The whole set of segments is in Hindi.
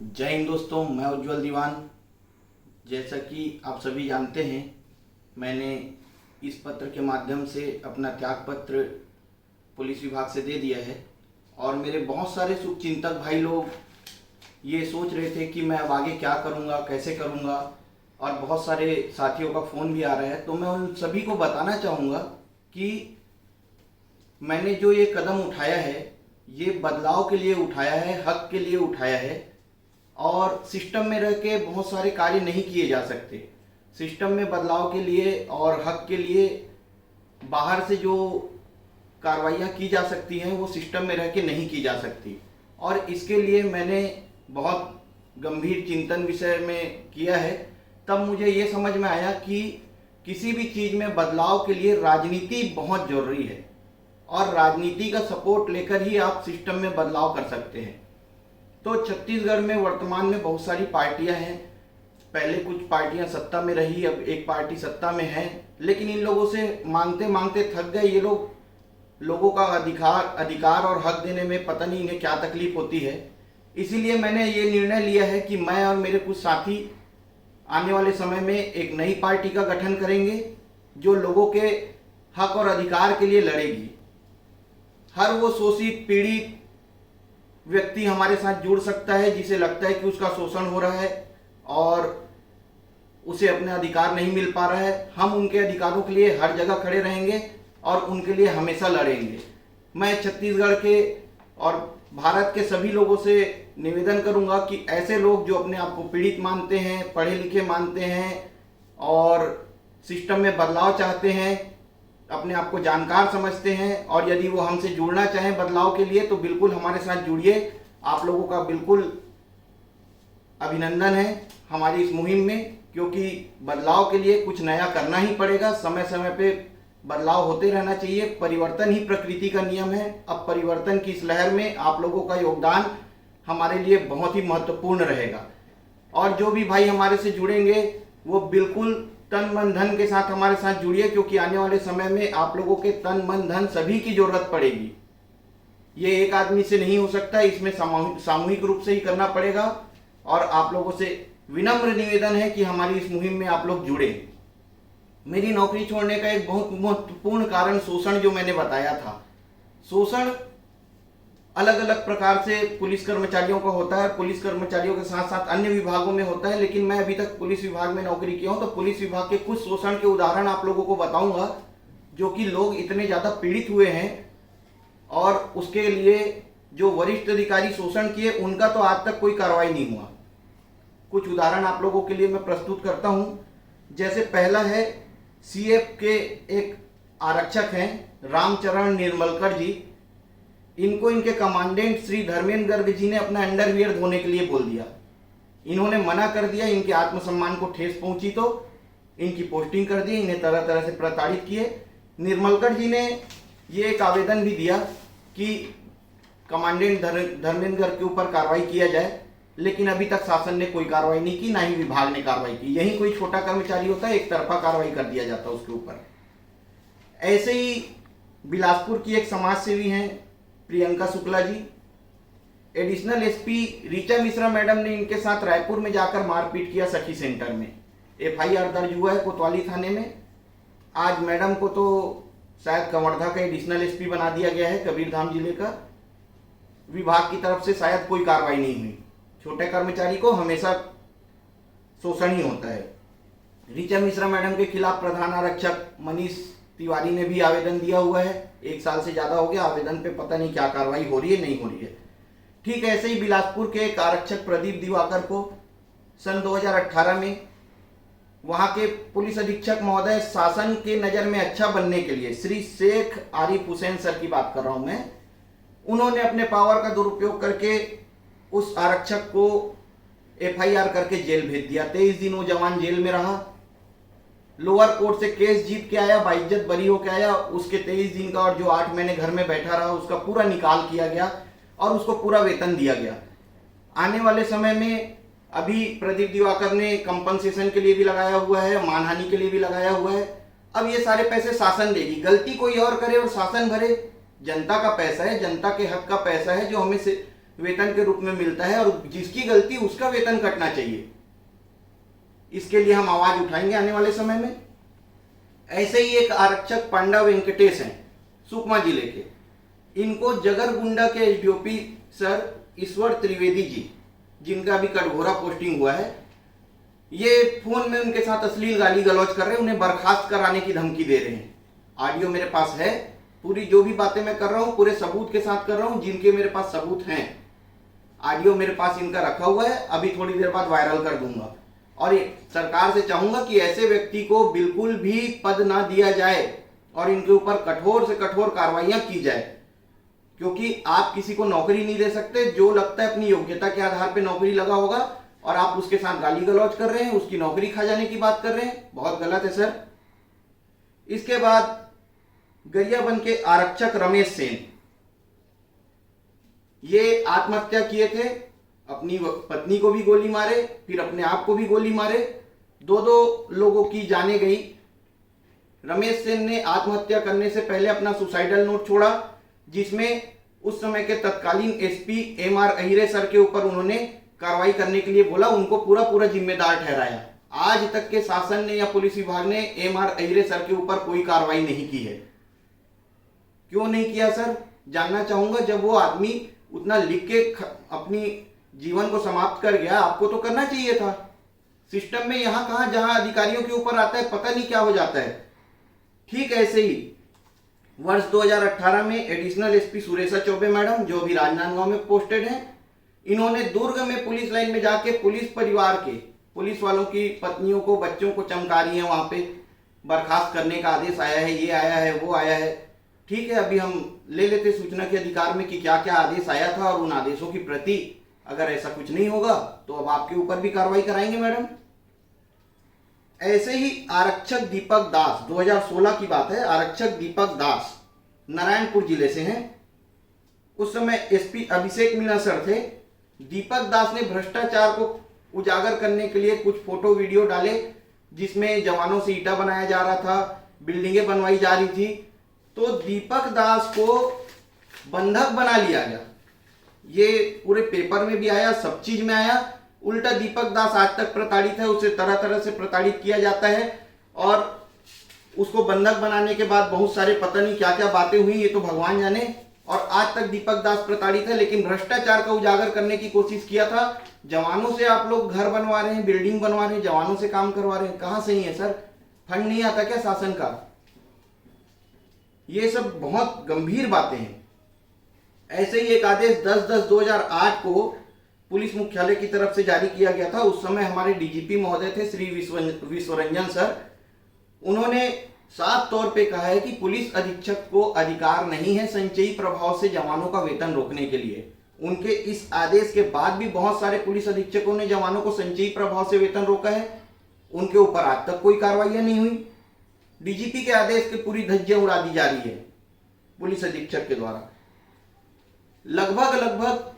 जय हिंद दोस्तों, मैं उज्जवल दीवान। जैसा कि आप सभी जानते हैं, मैंने इस पत्र के माध्यम से अपना त्याग पत्र पुलिस विभाग से दे दिया है। और मेरे बहुत सारे शुभचिंतक भाई लोग ये सोच रहे थे कि मैं अब आगे क्या करूँगा, कैसे करूँगा, और बहुत सारे साथियों का फ़ोन भी आ रहा है। तो मैं उन सभी को बताना चाहूँगा कि मैंने जो ये कदम उठाया है, ये बदलाव के लिए उठाया है, हक के लिए उठाया है। और सिस्टम में रह के बहुत सारे कार्य नहीं किए जा सकते। सिस्टम में बदलाव के लिए और हक के लिए बाहर से जो कार्रवाइयाँ की जा सकती हैं वो सिस्टम में रह के नहीं की जा सकती। और इसके लिए मैंने बहुत गंभीर चिंतन विषय में किया है। तब मुझे ये समझ में आया कि किसी भी चीज़ में बदलाव के लिए राजनीति बहुत ज़रूरी है, और राजनीति का सपोर्ट लेकर ही आप सिस्टम में बदलाव कर सकते हैं। तो छत्तीसगढ़ में वर्तमान में बहुत सारी पार्टियां हैं। पहले कुछ पार्टियां सत्ता में रही, अब एक पार्टी सत्ता में है, लेकिन इन लोगों से मांगते मांगते थक गए ये लोग। लोगों का अधिकार और हक देने में पता नहीं इन्हें क्या तकलीफ होती है। इसीलिए मैंने ये निर्णय लिया है कि मैं और मेरे कुछ साथी आने वाले समय में एक नई पार्टी का गठन करेंगे, जो लोगों के हक और अधिकार के लिए लड़ेगी। हर वो शोषित पीड़ित व्यक्ति हमारे साथ जुड़ सकता है जिसे लगता है कि उसका शोषण हो रहा है और उसे अपने अधिकार नहीं मिल पा रहा है। हम उनके अधिकारों के लिए हर जगह खड़े रहेंगे और उनके लिए हमेशा लड़ेंगे। मैं छत्तीसगढ़ के और भारत के सभी लोगों से निवेदन करूंगा कि ऐसे लोग जो अपने आप को पीड़ित मानते हैं, पढ़े लिखे मानते हैं और सिस्टम में बदलाव चाहते हैं, अपने आप को जानकार समझते हैं, और यदि वो हमसे जुड़ना चाहें बदलाव के लिए तो बिल्कुल हमारे साथ जुड़िए। आप लोगों का बिल्कुल अभिनंदन है हमारी इस मुहिम में, क्योंकि बदलाव के लिए कुछ नया करना ही पड़ेगा। समय समय पे बदलाव होते रहना चाहिए। परिवर्तन ही प्रकृति का नियम है। अब परिवर्तन की इस लहर में आप लोगों का योगदान हमारे लिए बहुत ही महत्वपूर्ण रहेगा। और जो भी भाई हमारे से जुड़ेंगे वो बिल्कुल तन मन धन के साथ हमारे साथ जुड़िए, क्योंकि आने वाले समय में आप लोगों के तन मन धन सभी की जरूरत पड़ेगी। ये एक आदमी से नहीं हो सकता, इसमें सामूहिक रूप से ही करना पड़ेगा। और आप लोगों से विनम्र निवेदन है कि हमारी इस मुहिम में आप लोग जुड़े। मेरी नौकरी छोड़ने का एक बहुत महत्वपूर्ण कारण शोषण जो मैंने बताया था। शोषण अलग अलग प्रकार से पुलिस कर्मचारियों का होता है, पुलिस कर्मचारियों के साथ साथ अन्य विभागों में होता है। लेकिन मैं अभी तक पुलिस विभाग में नौकरी किया हूं, तो पुलिस विभाग के कुछ शोषण के उदाहरण आप लोगों को बताऊंगा, जो कि लोग इतने ज्यादा पीड़ित हुए हैं और उसके लिए जो वरिष्ठ अधिकारी शोषण किए उनका तो आज तक कोई कार्रवाई नहीं हुआ। कुछ उदाहरण आप लोगों के लिए मैं प्रस्तुत करता हूं। जैसे पहला है, सीएफ के एक आरक्षक हैं रामचरण निर्मलकर जी। इनको इनके कमांडेंट श्री धर्मेंद्र गर्ग जी ने अपना अंडरवियर धोने के लिए बोल दिया। इन्होंने मना कर दिया, इनके आत्मसम्मान को ठेस पहुंची तो इनकी पोस्टिंग कर दी, इन्हें तरह तरह से प्रताड़ित किए। निर्मलकर जी ने ये एक आवेदन भी दिया कि कमांडेंट धर्मेंद्र गर्ग के ऊपर कार्रवाई किया जाए, लेकिन अभी तक शासन ने कोई कार्रवाई नहीं की, ना ही विभाग ने कार्रवाई की। यही कोई छोटा कर्मचारी होता है, एक तरफा कार्रवाई कर दिया जाता है उसके ऊपर। ऐसे ही बिलासपुर की एक समाज सेवी हैं Priyanka Shukla ji. Additional SP Richa Mishra madam ने इनके साथ रायपुर में जाकर मारपीट किया सखी सेंटर में। एफआईआर दर्ज हुआ है कोतवाली थाने में। आज मैडम को तो शायद कवर्धा का एडिशनल एसपी बना दिया गया है, कबीरधाम जिले का। विभाग की तरफ से शायद कोई कार्रवाई नहीं हुई। छोटे कर्मचारी को हमेशा शोषण ही होता है। ऋचा मिश्रा मैडम के खिलाफ प्रधान आरक्षक मनीष तिवारी ने भी आवेदन दिया हुआ है। 1 साल से ज्यादा हो गया आवेदन पे, पता नहीं क्या कार्रवाई हो रही है, नहीं हो रही है। ठीक ऐसे ही बिलासपुर के एक आरक्षक प्रदीप दिवाकर को सन 2018 में वहां के पुलिस अधीक्षक महोदय शासन के नजर में अच्छा बनने के लिए, श्री शेख आरिफ हुसैन सर की बात कर रहा हूं मैं, उन्होंने अपने पावर का दुरुपयोग करके उस आरक्षक को एफआईआर करके जेल भेज दिया। 23 दिन वो जवान जेल में रहा। लोअर कोर्ट से केस जीत के आया, बाइज्जत बरी होकर आया। उसके 23 दिन का और जो 8 महीने घर में बैठा रहा उसका पूरा निकाल किया गया और उसको पूरा वेतन दिया गया। आने वाले समय में अभी प्रदीप दिवाकर ने कंपनसेशन के लिए भी लगाया हुआ है, मानहानि के लिए भी लगाया हुआ है। अब ये सारे पैसे शासन देगी। गलती कोई और करे और शासन भरे, जनता का पैसा है, जनता के हक का पैसा है, जो हमें से वेतन के रूप में मिलता है और जिसकी गलती उसका वेतन कटना चाहिए। इसके लिए हम आवाज उठाएंगे आने वाले समय में। ऐसे ही एक आरक्षक पांडा वेंकटेश हैं सुकमा जिले के, इनको जगरगुंडा के एसडीओपी सर ईश्वर त्रिवेदी जी, जिनका अभी कटघोरा पोस्टिंग हुआ है, ये फोन में उनके साथ अश्लील गाली गलौज कर रहे हैं, उन्हें बर्खास्त कराने की धमकी दे रहे हैं। ऑडियो मेरे पास है, पूरी जो भी बातें मैं कर रहा हूं पूरे सबूत के साथ कर रहा हूं, जिनके मेरे पास सबूत हैं। ऑडियो मेरे पास इनका रखा हुआ है, अभी थोड़ी देर बाद वायरल कर दूंगा। और सरकार से चाहूंगा कि ऐसे व्यक्ति को बिल्कुल भी पद ना दिया जाए और इनके ऊपर कठोर से कठोर कार्रवाइयां की जाए, क्योंकि आप किसी को नौकरी नहीं दे सकते। जो लगता है अपनी योग्यता के आधार पर नौकरी लगा होगा और आप उसके साथ गाली गलौज कर रहे हैं, उसकी नौकरी खा जाने की बात कर रहे हैं, बहुत गलत है सर। इसके बाद गरियाबंद के आरक्षक रमेश सेन, ये आत्महत्या किए थे, अपनी पत्नी को भी गोली मारे, फिर अपने आप को भी गोली मारे, दो लोगों की जाने गई। रमेश सेन ने आत्महत्या करने से पहले अपना सुसाइडल नोट छोड़ा, जिसमें उस समय के तत्कालीन एसपी एमआर अहिरे सर के ऊपर उन्होंने कार्रवाई करने के लिए बोला, उनको पूरा जिम्मेदार ठहराया। आज तक के शासन ने या पुलिस विभाग ने एमआर अहिरे सर के ऊपर कोई कार्रवाई नहीं की है। क्यों नहीं किया सर? जानना चाहूंगा। जब वो आदमी उतना लिख के अपनी जीवन को समाप्त कर गया, आपको तो करना चाहिए था। सिस्टम में यहां कहां, जहां अधिकारियों के ऊपर आता है पता नहीं क्या हो जाता है। ठीक ऐसे ही वर्ष 2018 में additional SP Suresha Choubey madam, जो अभी राजनांदगांव में पोस्टेड हैं, इन्होंने दुर्ग में पुलिस लाइन में जाके पुलिस परिवार के, पुलिस वालों की पत्नियों को, बच्चों को चमका रही है। वहां पे बर्खास्त करने का आदेश आया है, ये आया है, वो आया है। ठीक है, अभी हम ले लेते सूचना के अधिकार में कि क्या क्या आदेश आया था, और उन आदेशों की प्रति अगर ऐसा कुछ नहीं होगा तो अब आपके ऊपर भी कार्रवाई कराएंगे मैडम। ऐसे ही आरक्षक दीपक दास, 2016 की बात है, आरक्षक दीपक दास नारायणपुर जिले से हैं। उस समय एसपी अभिषेक मीणा सर थे। दीपक दास ने भ्रष्टाचार को उजागर करने के लिए कुछ फोटो वीडियो डाले, जिसमें जवानों से ईटा बनाया जा रहा था, बिल्डिंगें बनवाई जा रही थी। तो दीपक दास को बंधक बना लिया गया। ये पूरे पेपर में भी आया, सब चीज में आया। उल्टा दीपक दास आज तक प्रताड़ित है, उसे तरह तरह से प्रताड़ित किया जाता है, और उसको बंधक बनाने के बाद बहुत सारे पता नहीं क्या क्या बातें हुई, ये तो भगवान जाने। और आज तक दीपक दास प्रताड़ित है, लेकिन भ्रष्टाचार का उजागर करने की कोशिश किया था। जवानों से आप लोग घर बनवा रहे हैं, बिल्डिंग बनवा रहे हैं, जवानों से काम करवा रहे हैं, कहां सही है सर? फंड नहीं आता क्या शासन का? ये सब बहुत गंभीर बातें हैं। ऐसे ही एक आदेश 10/10/2008 को पुलिस मुख्यालय की तरफ से जारी किया गया था। उस समय हमारे डीजीपी महोदय थे श्री विश्वरंजन सर। उन्होंने साफ तौर पे कहा है कि पुलिस अधीक्षक को अधिकार नहीं है संचयी प्रभाव से जवानों का वेतन रोकने के लिए। उनके इस आदेश के बाद भी बहुत सारे पुलिस अधीक्षकों ने जवानों को संचयी प्रभाव से वेतन रोका है। उनके ऊपर आज तक कोई कार्रवाई नहीं हुई। डीजीपी के आदेश की पूरी धज्जियां उड़ा दी जा रही है पुलिस अधीक्षक के द्वारा। लगभग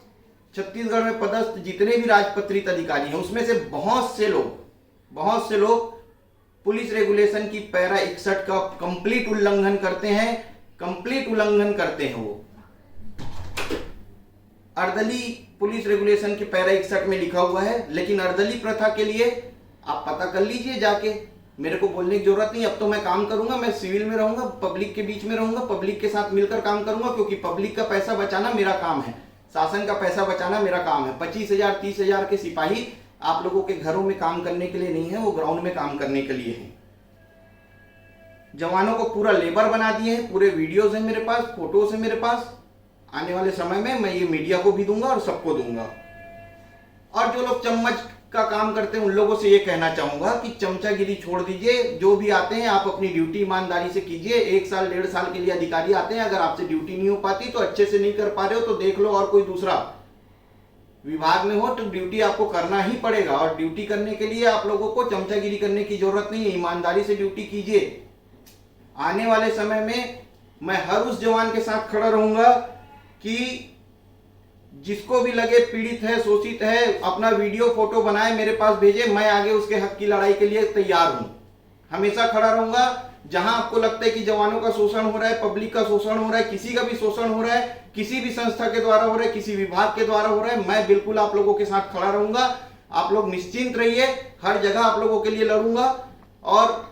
छत्तीसगढ़ में पदस्थ जितने भी राजपत्रित अधिकारी हैं, उसमें से बहुत से लोग पुलिस रेगुलेशन की पैरा 61 का कंप्लीट उल्लंघन करते हैं। वो अर्दली पुलिस रेगुलेशन के पैरा 61 में लिखा हुआ है, लेकिन अर्दली प्रथा के लिए आप पता कर लीजिए जाके, मेरे को बोलने की जरूरत नहीं। अब तो मैं काम करूंगा, मैं सिविल में रहूंगा, पब्लिक के बीच में रहूंगा, पब्लिक के साथ मिलकर काम करूंगा, क्योंकि पब्लिक का पैसा बचाना मेरा काम है, शासन का पैसा बचाना मेरा काम है। 25,000 30,000 के सिपाही आप लोगों के घरों में काम करने के लिए नहीं है, वो ग्राउंड में काम करने के लिए हैं। जवानों को पूरा लेबर बना दिए हैं, पूरे वीडियोज हैं मेरे पास, फोटोज हैं मेरे पास। आने वाले समय में मैं ये मीडिया को भी दूंगा और सबको दूंगा। और जो लोग चम्मच का काम करते हैं उन लोगों से ये कहना चाहूंगा कि चमचागिरी छोड़ दीजिए। जो भी आते हैं आप अपनी ड्यूटी ईमानदारी से कीजिए। 1 साल 1.5 साल के लिए अधिकारी आते हैं, अगर आपसे ड्यूटी नहीं हो पाती तो अच्छे से नहीं कर पा रहे हो तो देख लो और कोई दूसरा विभाग में हो, तो ड्यूटी आपको करना ही पड़ेगा। और ड्यूटी करने के लिए आप लोगों को चमचागिरी करने की जरूरत नहीं है, ईमानदारी से ड्यूटी कीजिए। आने वाले समय में मैं हर उस जवान के साथ खड़ा रहूंगा कि जिसको भी लगे पीड़ित है, शोषित है, अपना वीडियो फोटो बनाए मेरे पास भेजे, मैं आगे उसके हक की लड़ाई के लिए तैयार हूं। हमेशा खड़ा रहूंगा। जहां आपको लगता है कि जवानों का शोषण हो रहा है, पब्लिक का शोषण हो रहा है, किसी का भी शोषण हो रहा है, किसी भी संस्था के द्वारा हो रहा है, किसी विभाग के द्वारा हो रहा है, मैं बिल्कुल आप लोगों के साथ खड़ा रहूंगा। आप लोग निश्चिंत रहिए, हर जगह आप लोगों के लिए लड़ूंगा। और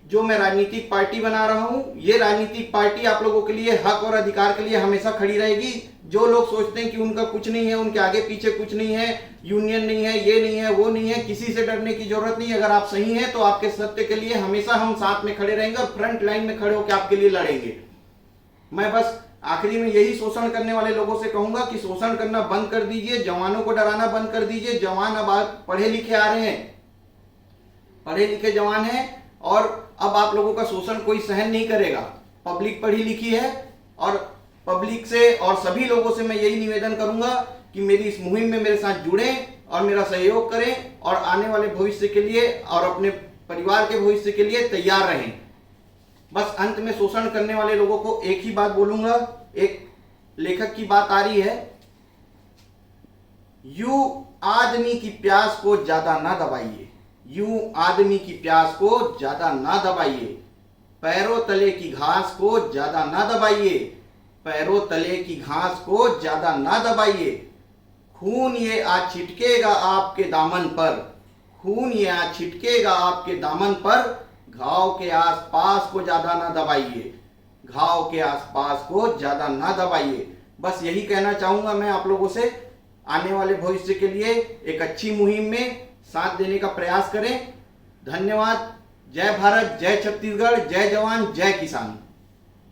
जो मैं राजनीतिक पार्टी बना रहा हूं, ये राजनीतिक पार्टी आप लोगों के लिए हक और अधिकार के लिए हमेशा खड़ी रहेगी। जो लोग सोचते हैं कि उनका कुछ नहीं है, उनके आगे पीछे कुछ नहीं है, यूनियन नहीं है, ये नहीं है, वो नहीं है, किसी से डरने की जरूरत नहीं है। अगर आप सही हैं तो आपके सत्य के लिए हमेशा हम साथ में खड़े रहेंगे और फ्रंट लाइन में खड़े होकर आपके लिए लड़ेंगे। मैं बस आखिरी में यही शोषण करने वाले लोगों से कहूंगा कि शोषण करना बंद कर दीजिए, जवानों को डराना बंद कर दीजिए। जवान अब पढ़े लिखे आ रहे हैं, पढ़े लिखे जवान हैं, और अब आप लोगों का शोषण कोई सहन नहीं करेगा। पब्लिक पढ़ी लिखी है, और पब्लिक से और सभी लोगों से मैं यही निवेदन करूंगा कि मेरी इस मुहिम में मेरे साथ जुड़ें और मेरा सहयोग करें, और आने वाले भविष्य के लिए और अपने परिवार के भविष्य के लिए तैयार रहें। बस अंत में शोषण करने वाले लोगों को एक ही बात बोलूंगा, एक लेखक की बात आ रही है, यूं आदमी की प्यास को ज्यादा ना दबाइए, यूं आदमी की प्यास को ज्यादा ना दबाइए, पैरों तले की घास को ज्यादा ना दबाइए, पैरों तले की घास को ज्यादा ना दबाइए। खून ये आज छिटकेगा आपके दामन पर, खून ये आज छिटकेगा आपके दामन पर, घाव के आसपास को ज्यादा ना दबाइए, घाव के आसपास को ज्यादा ना दबाइए। बस यही कहना चाहूंगा मैं आप लोगों से। आने वाले भविष्य के लिए एक अच्छी मुहिम में साथ देने का प्रयास करें। धन्यवाद। जय भारत, जय छत्तीसगढ़, जय जवान, जय किसान।